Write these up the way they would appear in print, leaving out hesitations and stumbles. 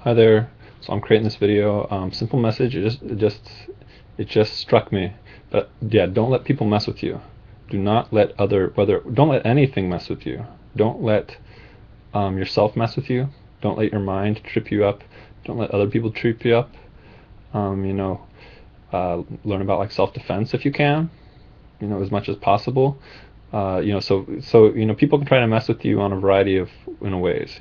Hi there. So I'm creating this video. Simple message. It just struck me. But yeah, don't let people mess with you. Do not let don't let anything mess with you. Don't let yourself mess with you. Don't let your mind trip you up. Don't let other people trip you up. Um, you know, Learn about like self-defense if you can. As much as possible. People can try to mess with you on a variety of ways.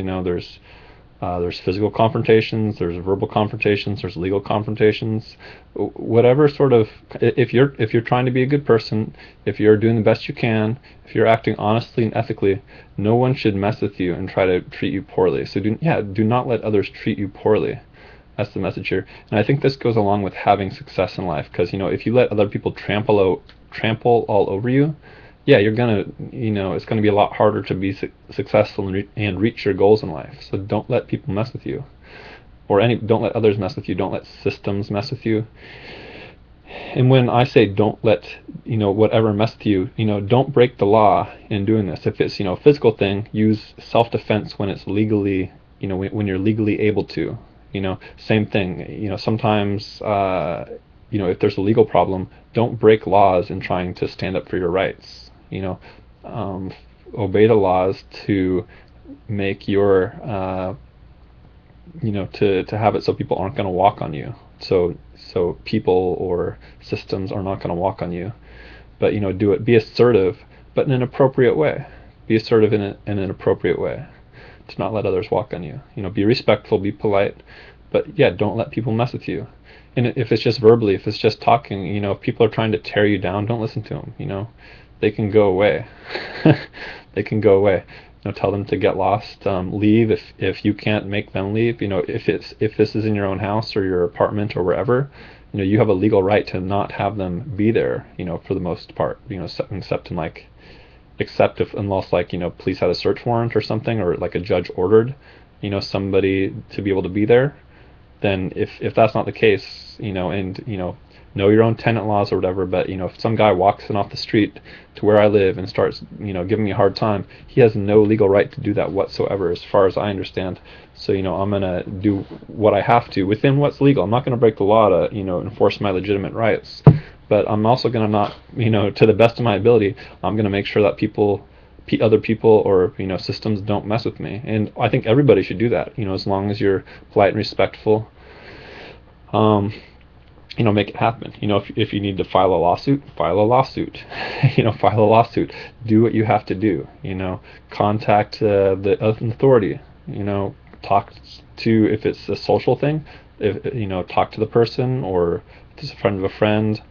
There's physical confrontations, there's verbal confrontations, there's legal confrontations. Whatever sort of, if you're trying to be a good person, if you're doing the best you can, if you're acting honestly and ethically, no one should mess with you and try to treat you poorly. So do not let others treat you poorly. That's the message here. And I think this goes along with having success in life, because if you let other people trample all over you, yeah, it's gonna be a lot harder to be successful and reach your goals in life. So don't let people mess with you, don't let others mess with you. Don't let systems mess with you. And when I say don't let whatever mess with you, don't break the law in doing this. If it's a physical thing, use self-defense when it's legally, when you're legally able to. Same thing. Sometimes if there's a legal problem, don't break laws in trying to stand up for your rights. Um, Obey the laws to make your to have it so people aren't going to walk on you. So people or systems are not going to walk on you. But do it. Be assertive, but in an appropriate way. Be assertive in an appropriate way. To not let others walk on you. Be respectful, be polite, but yeah, don't let people mess with you. And if it's just verbally, if it's just talking, if people are trying to tear you down, don't listen to them. They can go away. They can go away. Tell them to get lost. Leave if you can't make them leave. If this is in your own house or your apartment or wherever, you have a legal right to not have them be there. For the most part. Except if unless police had a search warrant or something, or like a judge ordered somebody to be able to be there. Then if that's not the case, and know your own tenant laws or whatever. But if some guy walks in off the street to where I live and starts giving me a hard time, he has no legal right to do that whatsoever, as far as I understand. So I'm gonna do what I have to within what's legal. I'm not gonna break the law to enforce my legitimate rights, but I'm also gonna not, to the best of my ability, I'm gonna make sure that other people or systems don't mess with me. And I think everybody should do that, as long as you're polite and respectful. Make it happen. If you need to file a lawsuit, file a lawsuit. File a lawsuit. Do what you have to do. Contact the authority. Talk to, if it's a social thing, if talk to the person, or if it's a friend of a friend,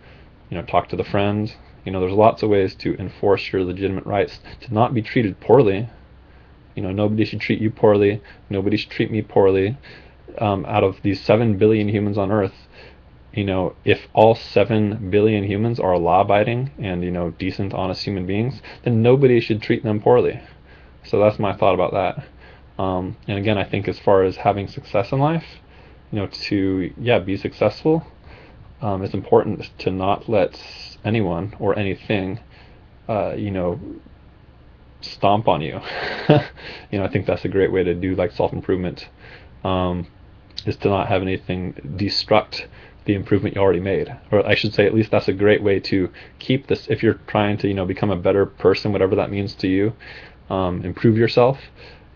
talk to the friend. There's lots of ways to enforce your legitimate rights to not be treated poorly. Nobody should treat you poorly. Nobody should treat me poorly. Out of these 7 billion humans on Earth, if all 7 billion humans are law-abiding and decent, honest human beings, then nobody should treat them poorly. So that's my thought about that. And again, I think as far as having success in life, to be successful, it's important to not let anyone or anything, stomp on you. I think that's a great way to do like self-improvement, is to not have anything destruct the improvement you already made. Or I should say, at least that's a great way to keep this, if you're trying to become a better person, whatever that means to you, improve yourself.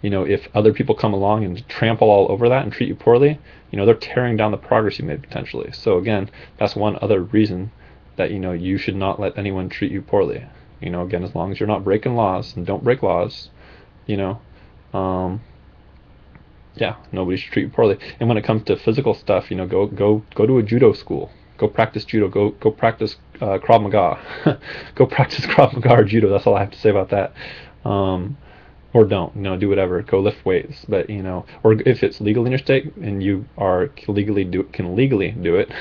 If other people come along and trample all over that and treat you poorly, they're tearing down the progress you made potentially. So again, that's one other reason that you should not let anyone treat you poorly. Again, as long as you're not breaking laws, and don't break laws, nobody should treat you poorly. And when it comes to physical stuff, go to a judo school. Go practice judo. Go practice Krav Maga. Go practice Krav Maga or judo. That's all I have to say about that. Or don't, do whatever. Go lift weights. But or if it's legal in your state and you can legally do it,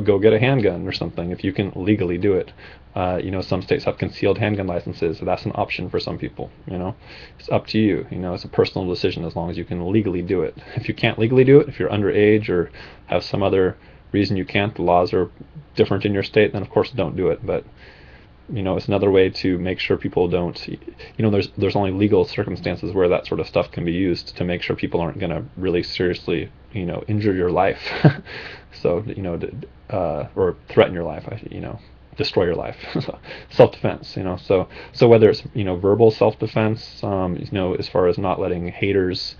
go get a handgun or something if you can legally do it. Some states have concealed handgun licenses, so that's an option for some people. It's up to you. It's a personal decision as long as you can legally do it. If you can't legally do it, if you're underage or have some other reason you can't, the laws are different in your state, then of course don't do it. But it's another way to make sure people don't, there's only legal circumstances where that sort of stuff can be used to make sure people aren't going to really seriously, injure your life. So, or threaten your life, destroy your life. Self-defense, so whether it's, verbal self-defense, as far as not letting haters,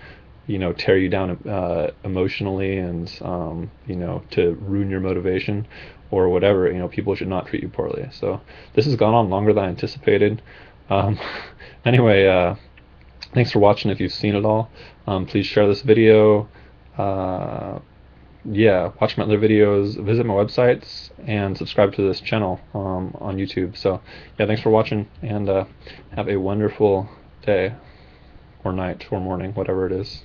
tear you down emotionally, and to ruin your motivation or whatever. People should not treat you poorly. So this has gone on longer than I anticipated. Um, anyway, thanks for watching. If you've seen it all, please share this video. Yeah, watch my other videos, visit my websites, and subscribe to this channel on YouTube. So yeah, thanks for watching, and have a wonderful day or night or morning, whatever it is.